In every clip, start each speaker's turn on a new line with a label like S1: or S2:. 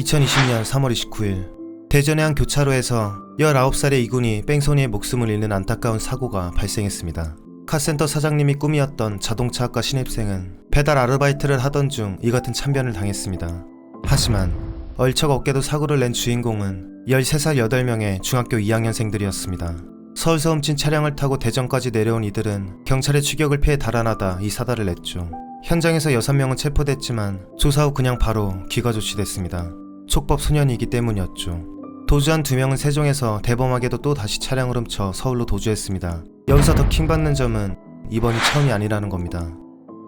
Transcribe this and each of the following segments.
S1: 2020년 3월 29일 대전의 한 교차로에서 19살의 이군이 뺑소니에 목숨을 잃는 안타까운 사고가 발생했습니다. 카센터 사장님이 꿈이었던 자동차학과 신입생은 배달 아르바이트를 하던 중 이 같은 참변을 당했습니다. 하지만 얼척 없게도 사고를 낸 주인공은 13살 8명의 중학교 2학년생들이었습니다. 서울서 훔친 차량을 타고 대전까지 내려온 이들은 경찰의 추격을 피해 달아나다 이 사달을 냈죠. 현장에서 6명은 체포됐지만 조사 후 그냥 바로 귀가 조치됐습니다. 촉법 소년이기 때문이었죠. 도주한 2명은 세종에서 대범하게도 또 다시 차량을 훔쳐 서울로 도주했습니다. 여기서 더 킹받는 점은 이번이 처음이 아니라는 겁니다.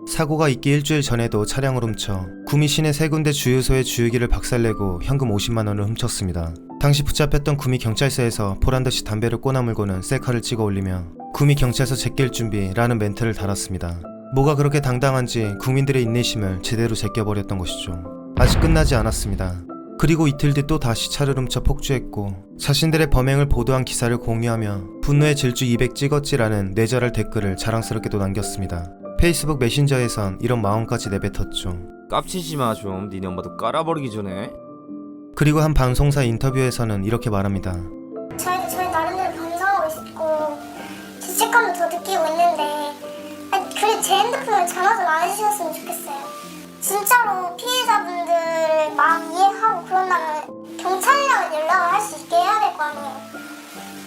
S1: 사고가 있기 일주일 전에도 차량을 훔쳐 구미 시내 3군데 주유소의 주유기를 박살내고 현금 50만원을 훔쳤습니다. 당시 붙잡혔던 구미 경찰서에서 보란듯이 담배를 꼬나물고는 셀카를 찍어 올리며 구미 경찰서 제낄 준비라는 멘트를 달았습니다. 뭐가 그렇게 당당한지 국민들의 인내심을 제대로 제껴버렸던 것이죠. 아직 끝나지 않았습니다. 그리고 이틀 뒤 또 다시 차를 훔쳐 폭주했고 자신들의 범행을 보도한 기사를 공유하며 분노의 질주 200 찍었지라는 뇌절할 댓글을 자랑스럽게도 남겼습니다. 페이스북 메신저에선 이런 마음까지 내뱉었죠.
S2: 깝치지마 좀. 니네 엄마도 깔아버리기 전에.
S1: 그리고 한 방송사 인터뷰에서는 이렇게 말합니다.
S3: 저희 나름대로 반성하고 있고 죄책감도 더 느끼고 있는데 그래도 제 핸드폰을 전화 좀 안 해주셨으면 좋겠어요. 진짜로 피해자분들을 마음 이해하고 그런다면 경찰이랑 연락을 할 수 있게 해야 될 거 아니에요.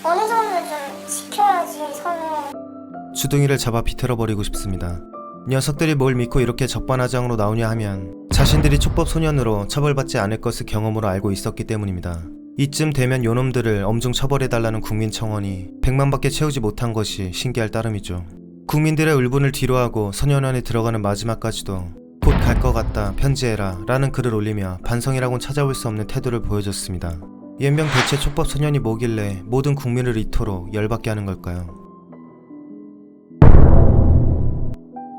S3: 어느 정도 좀 지켜야지 선을.
S1: 주둥이를 잡아 비틀어버리고 싶습니다. 녀석들이 뭘 믿고 이렇게 적반하장으로 나오냐 하면 자신들이 촉법 소년으로 처벌받지 않을 것을 경험으로 알고 있었기 때문입니다. 이쯤 되면 요놈들을 엄중 처벌해달라는 국민청원이 100만밖에 채우지 못한 것이 신기할 따름이죠. 국민들의 울분을 뒤로하고 소년원에 들어가는 마지막까지도 곧 갈 것 같다 편지해라 라는 글을 올리며 반성이라고는 찾아올 수 없는 태도를 보여줬습니다. 연병 대체 촉법 소년이 뭐길래 모든 국민을 이토록 열받게 하는 걸까요?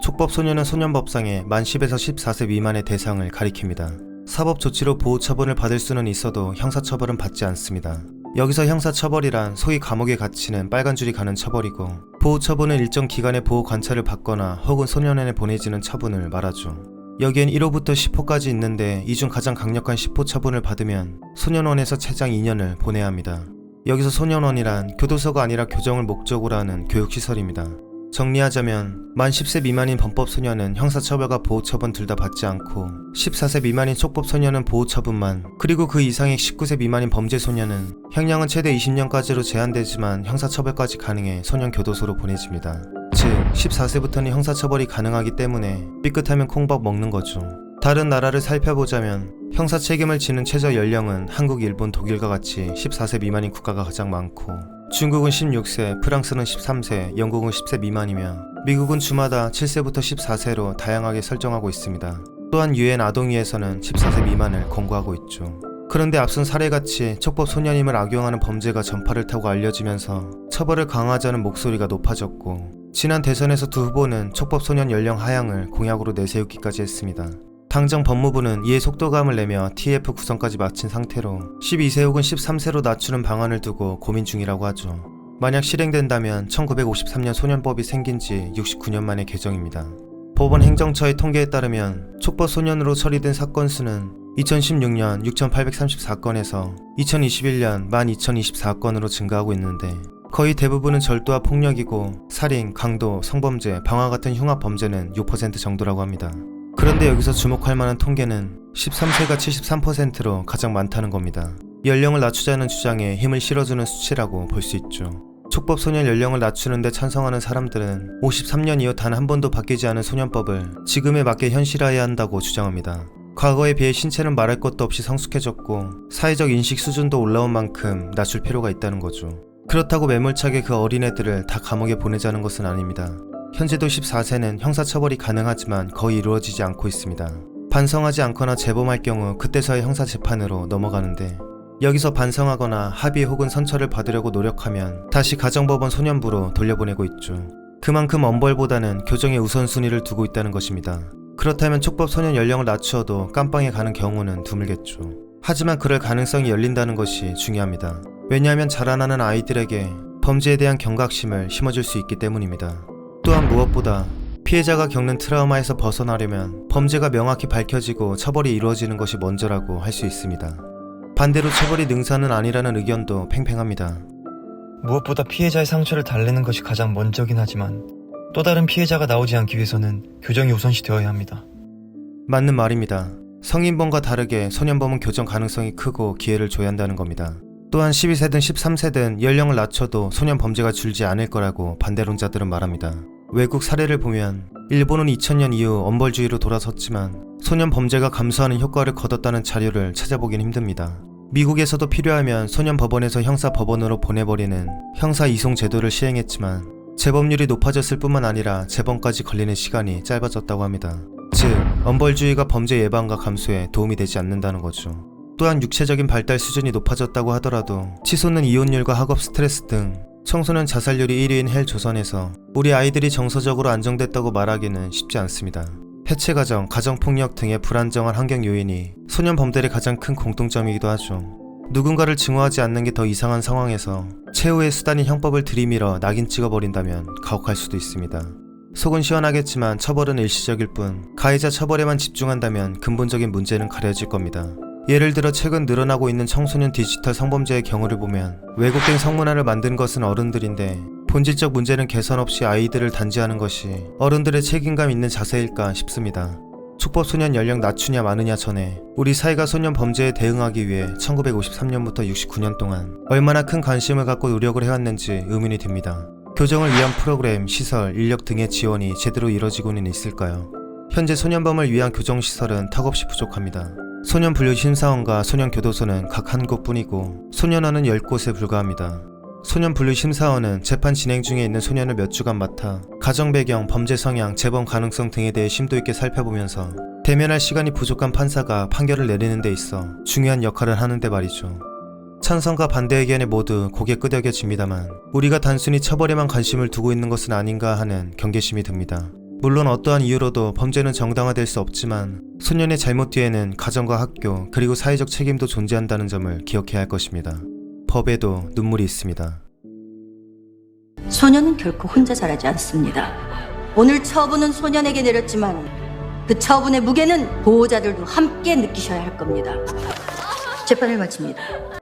S1: 촉법 소년은 소년법상의 만 10에서 14세 미만의 대상을 가리킵니다. 사법 조치로 보호 처분을 받을 수는 있어도 형사 처벌은 받지 않습니다. 여기서 형사 처벌이란 소위 감옥에 갇히는 빨간 줄이 가는 처벌이고 보호 처분은 일정 기간의 보호 관찰을 받거나 혹은 소년원에 보내지는 처분을 말하죠. 여기엔 1호부터 10호까지 있는데 이 중 가장 강력한 10호 처분을 받으면 소년원에서 최장 2년을 보내야 합니다. 여기서 소년원이란 교도소가 아니라 교정을 목적으로 하는 교육시설입니다. 정리하자면 만 10세 미만인 범법소년은 형사처벌과 보호처분 둘 다 받지 않고 14세 미만인 촉법소년은 보호처분만, 그리고 그 이상의 19세 미만인 범죄소년은 형량은 최대 20년까지로 제한되지만 형사처벌까지 가능해 소년교도소로 보내집니다. 즉 14세부터는 형사처벌이 가능하기 때문에 삐끗하면 콩밥 먹는 거죠. 다른 나라를 살펴보자면 형사 책임을 지는 최저 연령은 한국, 일본, 독일과 같이 14세 미만인 국가가 가장 많고 중국은 16세, 프랑스는 13세, 영국은 10세 미만이며 미국은 주마다 7세부터 14세로 다양하게 설정하고 있습니다. 또한 유엔 아동위에서는 14세 미만을 권고하고 있죠. 그런데 앞선 사례같이 촉법 소년임을 악용하는 범죄가 전파를 타고 알려지면서 처벌을 강화하자는 목소리가 높아졌고 지난 대선에서 두 후보는 촉법 소년 연령 하향을 공약으로 내세우기까지 했습니다. 당장 법무부는 이에 속도감을 내며 TF 구성까지 마친 상태로 12세 혹은 13세로 낮추는 방안을 두고 고민 중이라고 하죠. 만약 실행된다면 1953년 소년법이 생긴 지 69년 만의 개정입니다. 법원 행정처의 통계에 따르면 촉법 소년으로 처리된 사건 수는 2016년 6,834건에서 2021년 1,2024건으로 증가하고 있는데 거의 대부분은 절도와 폭력이고 살인, 강도, 성범죄, 방화 같은 흉악 범죄는 6% 정도라고 합니다. 그런데 여기서 주목할 만한 통계는 13세가 73%로 가장 많다는 겁니다. 연령을 낮추자는 주장에 힘을 실어주는 수치라고 볼 수 있죠. 촉법 소년 연령을 낮추는데 찬성하는 사람들은 53년 이후 단 한 번도 바뀌지 않은 소년법을 지금에 맞게 현실화해야 한다고 주장합니다. 과거에 비해 신체는 말할 것도 없이 성숙해졌고 사회적 인식 수준도 올라온 만큼 낮출 필요가 있다는 거죠. 그렇다고 매몰차게 그 어린애들을 다 감옥에 보내자는 것은 아닙니다. 현재도 14세는 형사처벌이 가능하지만 거의 이루어지지 않고 있습니다. 반성하지 않거나 재범할 경우 그때서야 형사재판으로 넘어가는데 여기서 반성하거나 합의 혹은 선처를 받으려고 노력하면 다시 가정법원 소년부로 돌려보내고 있죠. 그만큼 엄벌보다는 교정의 우선순위를 두고 있다는 것입니다. 그렇다면 촉법 소년 연령을 낮추어도 깜빵에 가는 경우는 드물겠죠. 하지만 그럴 가능성이 열린다는 것이 중요합니다. 왜냐하면 자라나는 아이들에게 범죄에 대한 경각심을 심어줄 수 있기 때문입니다. 또한 무엇보다 피해자가 겪는 트라우마에서 벗어나려면 범죄가 명확히 밝혀지고 처벌이 이루어지는 것이 먼저라고 할 수 있습니다. 반대로 처벌이 능사는 아니라는 의견도 팽팽합니다.
S4: 무엇보다 피해자의 상처를 달래는 것이 가장 먼저긴 하지만 또 다른 피해자가 나오지 않기 위해서는 교정이 우선시 되어야 합니다.
S1: 맞는 말입니다. 성인범과 다르게 소년범은 교정 가능성이 크고 기회를 줘야 한다는 겁니다. 또한 12세든 13세든 연령을 낮춰도 소년 범죄가 줄지 않을 거라고 반대론자들은 말합니다. 외국 사례를 보면 일본은 2000년 이후 엄벌주의로 돌아섰지만 소년 범죄가 감소하는 효과를 거뒀다는 자료를 찾아보긴 힘듭니다. 미국에서도 필요하면 소년 법원에서 형사 법원으로 보내버리는 형사 이송 제도를 시행했지만 재범률이 높아졌을 뿐만 아니라 재범까지 걸리는 시간이 짧아졌다고 합니다. 즉, 엄벌주의가 범죄 예방과 감소에 도움이 되지 않는다는 거죠. 또한 육체적인 발달 수준이 높아졌다고 하더라도 치솟는 이혼율과 학업 스트레스 등 청소년 자살률이 1위인 헬 조선에서 우리 아이들이 정서적으로 안정됐다고 말하기는 쉽지 않습니다. 해체가정, 가정폭력 등의 불안정한 환경 요인이 소년 범죄의 가장 큰 공통점이기도 하죠. 누군가를 증오하지 않는 게 더 이상한 상황에서 최후의 수단인 형법을 들이밀어 낙인 찍어버린다면 가혹할 수도 있습니다. 속은 시원하겠지만 처벌은 일시적일 뿐 가해자 처벌에만 집중한다면 근본적인 문제는 가려질 겁니다. 예를 들어 최근 늘어나고 있는 청소년 디지털 성범죄의 경우를 보면 왜곡된 성문화를 만든 것은 어른들인데 본질적 문제는 개선 없이 아이들을 단죄하는 것이 어른들의 책임감 있는 자세일까 싶습니다. 촉법소년 연령 낮추냐 마느냐 전에 우리 사회가 소년 범죄에 대응하기 위해 1953년부터 69년 동안 얼마나 큰 관심을 갖고 노력을 해왔는지 의문이 듭니다. 교정을 위한 프로그램, 시설, 인력 등의 지원이 제대로 이뤄지고는 있을까요? 현재 소년범을 위한 교정시설은 턱없이 부족합니다. 소년분류심사원과 소년교도소는 각 한 곳뿐이고 소년원은 10곳에 불과합니다. 소년분류심사원은 재판 진행 중에 있는 소년을 몇 주간 맡아 가정 배경, 범죄 성향, 재범 가능성 등에 대해 심도 있게 살펴보면서 대면할 시간이 부족한 판사가 판결을 내리는 데 있어 중요한 역할을 하는데 말이죠. 찬성과 반대 의견에 모두 고개 끄덕여집니다만 우리가 단순히 처벌에만 관심을 두고 있는 것은 아닌가 하는 경계심이 듭니다. 물론 어떠한 이유로도 범죄는 정당화될 수 없지만 소년의 잘못 뒤에는 가정과 학교 그리고 사회적 책임도 존재한다는 점을 기억해야 할 것입니다. 법에도 눈물이 있습니다.
S5: 소년은 결코 혼자 자라지 않습니다. 오늘 처분은 소년에게 내렸지만 그 처분의 무게는 보호자들도 함께 느끼셔야 할 겁니다. 재판을 마칩니다.